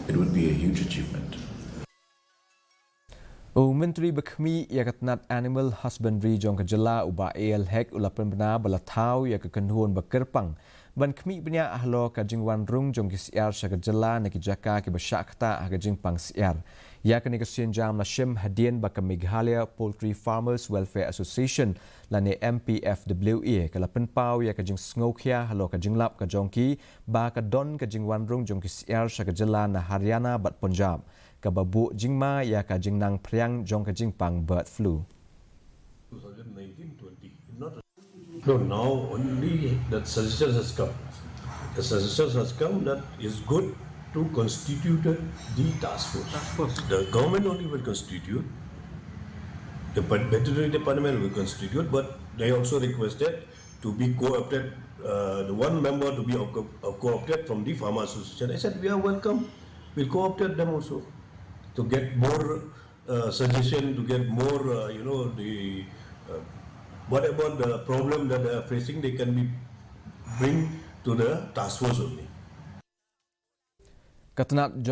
it would be a huge achievement. Menteri Khmih ia katnat Animal Husbandry jong ke jela uba AL hek ulapan benar bala Thaw ia ke Kynhun Kyrpang. Ban Khmih benya Halor ke Jingwan Rung jong ke Syiar sya ke jela na ki jaka ke besyak kata ke Jingpang Syiar. Ia ke negosian jam la shim hadian ba ke Meghalaya Poultry Farmers Welfare Association la ne MPFWA ke la penpau ia ke jing sngokhia Halor ke jinglap ke jongki ba ke don ke Jingwan Rung jong ke Syiar sya ke jela na Haryana bat Punjab. Kababu Jingma ya ka jingnang priang jong ka jingpang bird flu. 2019-20. No, now only that suggestion has come. The suggestion has come that is good to constitute the task force. The government only will constitute, the veterinary department will constitute, but they also requested to be co-opted, the one member to be co-opted from the farmer association. I said we are welcome, we'll co-opted them also, to get more suggestion, to get more, whatever the problem that they are facing, they can be bring to the task force only. Katnat